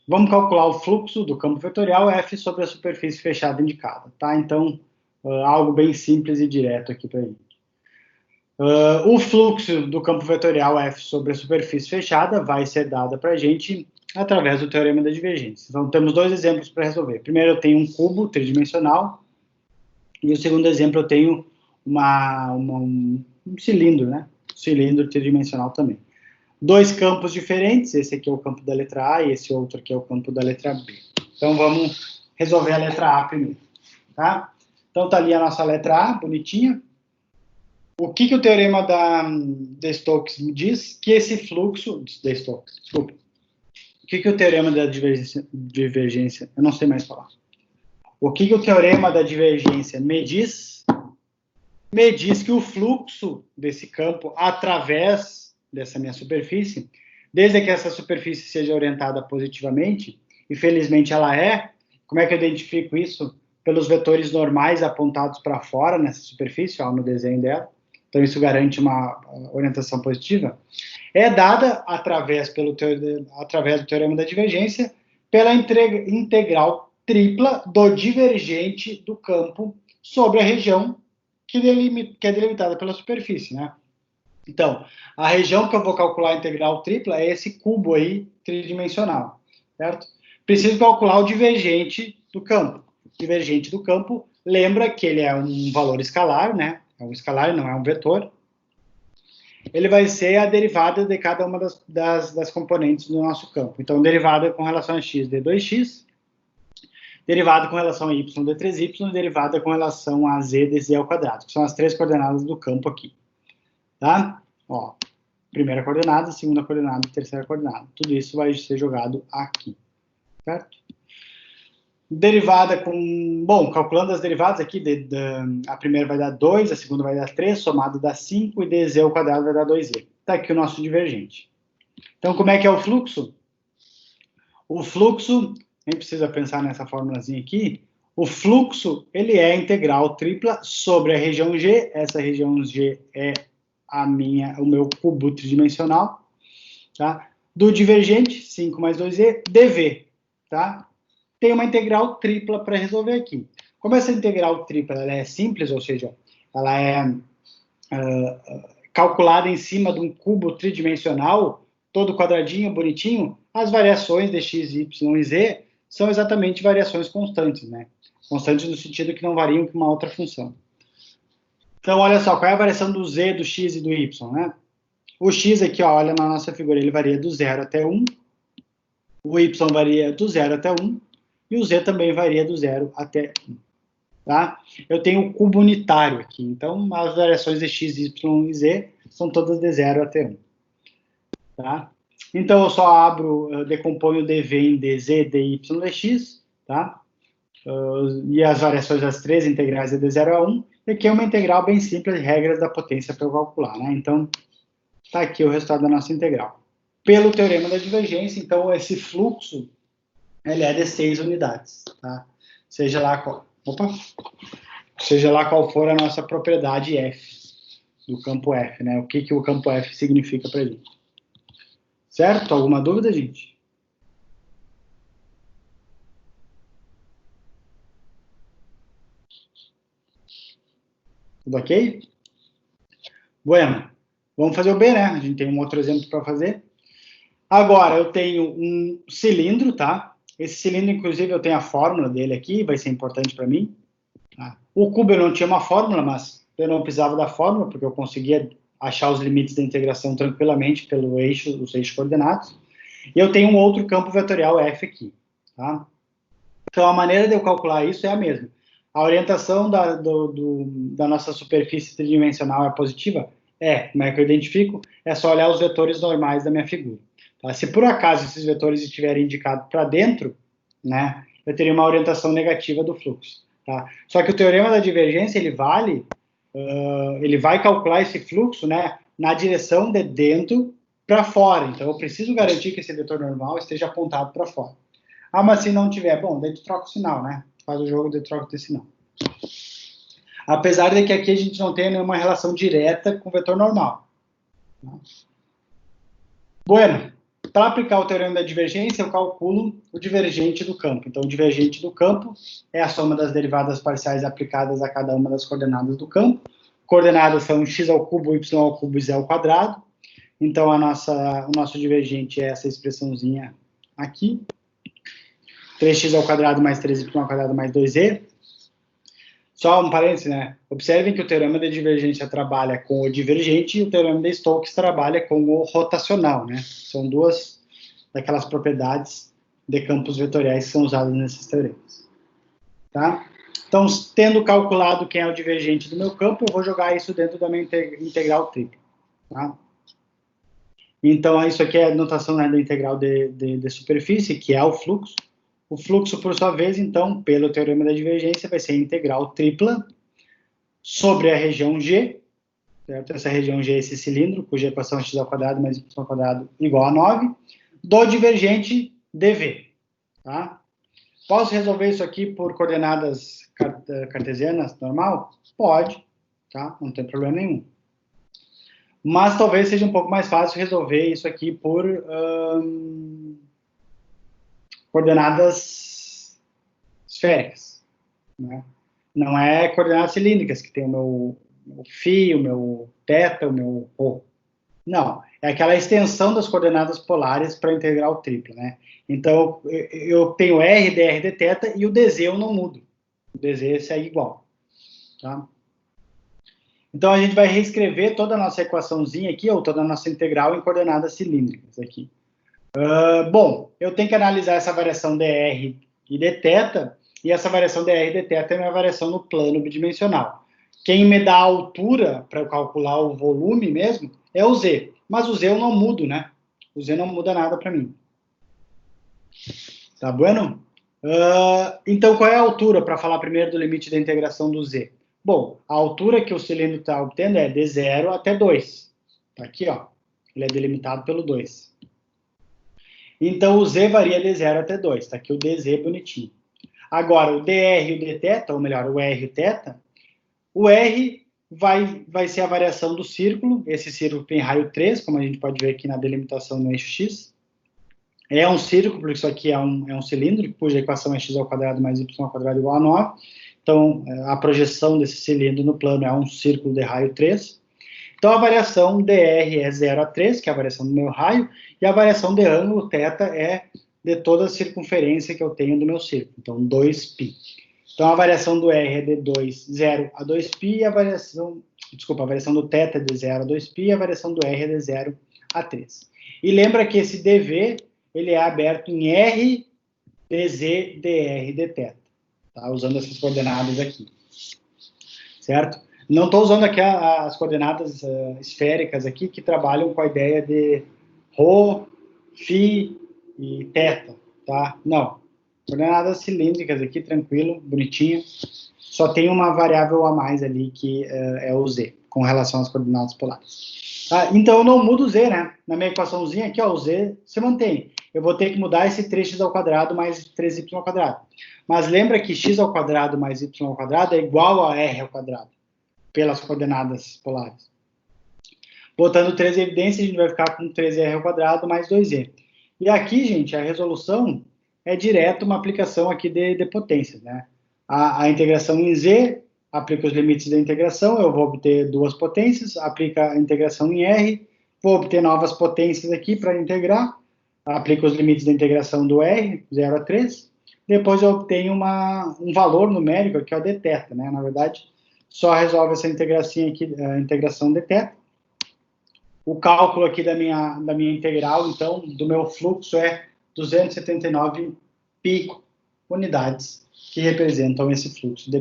Vamos calcular o fluxo do campo vetorial F sobre a superfície fechada indicada, tá? Então, algo bem simples e direto aqui para gente. O fluxo do campo vetorial F sobre a superfície fechada vai ser dado para a gente através do teorema da divergência. Então, temos dois exemplos para resolver. Primeiro, eu tenho um cubo tridimensional, e o segundo exemplo, eu tenho um cilindro, né? Cilindro tridimensional também. Dois campos diferentes, esse aqui é o campo da letra A e esse outro aqui é o campo da letra B. Então, vamos resolver a letra A primeiro, tá? Então, tá ali a nossa letra A, bonitinha. O que o teorema de Stokes diz? Que esse fluxo... de Stokes, desculpa. O que o teorema da divergência... Eu não sei mais falar. O que o teorema da divergência me diz? Me diz que o fluxo desse campo através dessa minha superfície, desde que essa superfície seja orientada positivamente, e felizmente ela é, como é que eu identifico isso? Pelos vetores normais apontados para fora nessa superfície, ó, no desenho dela. Então isso garante uma orientação positiva. É dada através do teorema da divergência pela integral tripla do divergente do campo sobre a região que é delimitada pela superfície, né? Então, a região que eu vou calcular a integral tripla é esse cubo aí tridimensional, certo? Preciso calcular o divergente do campo. O divergente do campo, lembra que ele é um valor escalar, né? É um escalar, não é um vetor. Ele vai ser a derivada de cada uma das componentes do nosso campo. Então, derivada com relação a x de 2x, derivada com relação a y de 3y, derivada com relação a z de z ao quadrado, que são as três coordenadas do campo aqui. Tá? Ó, primeira coordenada, segunda coordenada e terceira coordenada. Tudo isso vai ser jogado aqui, certo? Derivada com... Bom, calculando as derivadas aqui, a primeira vai dar 2, a segunda vai dar 3, somado dá 5, e dz ao quadrado vai dar 2z. Tá aqui o nosso divergente. Então, como é que é o fluxo? O fluxo, nem precisa pensar nessa formulazinha aqui, o fluxo, ele é a integral tripla sobre a região G, essa região G é o meu cubo tridimensional, tá? Do divergente, 5 mais 2z, dv, tá? Tem uma integral tripla para resolver aqui. Como essa integral tripla ela é simples, ou seja, ela é calculada em cima de um cubo tridimensional, todo quadradinho, bonitinho, as variações de x, y e z são exatamente variações constantes, né? Constantes no sentido que não variam com uma outra função. Então, olha só, qual é a variação do z, do x e do y, né? O x aqui, ó, olha na nossa figura, ele varia do 0 até 1, o y varia do 0 até 1, e o z também varia do 0 até 1. Tá? Eu tenho o cubo unitário aqui, então as variações de x, y e z são todas de 0 até 1. Tá? Então eu só decomponho dv em dz, dy, dx, tá? E as variações das três integrais é de 0 a 1, e aqui é uma integral bem simples, regras da potência para eu calcular, né? Então, tá aqui o resultado da nossa integral. Pelo teorema da divergência, então, esse fluxo, ele é de 6 unidades, tá? Seja lá qual for a nossa propriedade F, do campo F, né? O que o campo F significa para a gente. Certo? Alguma dúvida, gente? Tudo ok? Bueno, vamos fazer o B, né? A gente tem um outro exemplo para fazer. Agora, eu tenho um cilindro, tá? Esse cilindro, inclusive, eu tenho a fórmula dele aqui, vai ser importante para mim. Tá? O cubo eu não tinha uma fórmula, mas eu não precisava da fórmula, porque eu conseguia achar os limites da integração tranquilamente pelo eixo, os eixos coordenados. E eu tenho um outro campo vetorial F aqui, tá? Então, a maneira de eu calcular isso é a mesma. A orientação da nossa superfície tridimensional é positiva? É. Como é que eu identifico? É só olhar os vetores normais da minha figura. Tá? Se por acaso esses vetores estiverem indicados para dentro, né, eu teria uma orientação negativa do fluxo. Tá? Só que o teorema da divergência, ele vai calcular esse fluxo, né, na direção de dentro para fora. Então, eu preciso garantir que esse vetor normal esteja apontado para fora. Ah, mas se não tiver, bom, daí tu troca o sinal, né? Faz o jogo de troca de sinal. Apesar de que aqui a gente não tem nenhuma relação direta com o vetor normal. Bueno, para aplicar o teorema da divergência, eu calculo o divergente do campo. Então, o divergente do campo é a soma das derivadas parciais aplicadas a cada uma das coordenadas do campo. Coordenadas são x ao cubo, y ao cubo e z ao quadrado. Então, o nosso divergente é essa expressãozinha aqui. 3x ao quadrado mais 3y ao quadrado mais 2z. Só um parênteses, né? Observem que o teorema da divergência trabalha com o divergente e o teorema de Stokes trabalha com o rotacional, né? São duas daquelas propriedades de campos vetoriais que são usadas nesses teoremas. Tá? Então, tendo calculado quem é o divergente do meu campo, eu vou jogar isso dentro da minha integral tripla. Tá? Então, isso aqui é a notação, né, da integral de superfície, que é o fluxo. O fluxo, por sua vez, então, pelo teorema da divergência, vai ser a integral tripla sobre a região G, certo? Essa região G é esse cilindro, cuja equação é x ao quadrado mais y ao quadrado igual a 9, do divergente dV. Tá? Posso resolver isso aqui por coordenadas cartesianas normal? Pode, tá? Não tem problema nenhum. Mas talvez seja um pouco mais fácil resolver isso aqui por coordenadas esféricas, né? Não é coordenadas cilíndricas, que tem o meu φ, o meu θ, o meu ρ. Não, é aquela extensão das coordenadas polares para a integral tripla, né? Então, eu tenho r, dr, dθ, e o dz eu não mudo. O dz segue igual, tá? Então, a gente vai reescrever toda a nossa equaçãozinha aqui, ou toda a nossa integral em coordenadas cilíndricas aqui. Bom, eu tenho que analisar essa variação dr e dθ, e essa variação dr e dθ é minha variação no plano bidimensional. Quem me dá a altura para eu calcular o volume mesmo é o z, mas o z eu não mudo, né? O z não muda nada para mim. Tá bueno? Então, qual é a altura, para falar primeiro do limite da integração do z? Bom, a altura que o cilindro está obtendo é de 0 até 2. Tá aqui, ó. Ele é delimitado pelo 2. Então, o z varia de 0 até 2. Tá aqui o dz bonitinho. Agora, o dr e o dθ, ou melhor, o r e o θ, o r vai ser a variação do círculo. Esse círculo tem raio 3, como a gente pode ver aqui na delimitação no eixo x. É um círculo, porque isso aqui é um cilindro, cuja equação é x ao quadrado mais y ao quadrado igual a 9. Então, a projeção desse cilindro no plano é um círculo de raio 3. Então, a variação dr é 0 a 3, que é a variação do meu raio, e a variação de ângulo, θ, é de toda a circunferência que eu tenho do meu círculo. Então, 2π. Então, a variação do r é de 0 a 2π, e a variação do θ é de 0 a 2π, e a variação do r é de 0 a 3. E lembra que esse dv, ele é aberto em r, dz, dr, dθ. Tá? Usando essas coordenadas aqui. Certo? Não estou usando aqui as coordenadas esféricas aqui, que trabalham com a ideia de ρ, φ e θ. Tá? Não. Coordenadas cilíndricas aqui, tranquilo, bonitinho. Só tem uma variável a mais ali, que é o z, com relação às coordenadas polares. Então, eu não mudo o z, né? Na minha equaçãozinha aqui, ó, o z se mantém. Eu vou ter que mudar esse 3x ao quadrado mais 3y ao quadrado. Mas lembra que x ao quadrado mais y ao quadrado é igual a r ao quadrado, pelas coordenadas polares. Botando 3 em evidência, a gente vai ficar com 3r ao quadrado mais 2z. E aqui, gente, a resolução é direto uma aplicação aqui de potências, né? A integração em z aplica os limites da integração, eu vou obter duas potências, aplica a integração em r, vou obter novas potências aqui para integrar, aplica os limites da integração do r, 0 a 3, depois eu obtenho um valor numérico, que é o dθ, né? Na verdade, só resolve essa integração aqui, a integração dθ. O cálculo aqui da minha integral, então, do meu fluxo é 279 π unidades, que representam esse fluxo.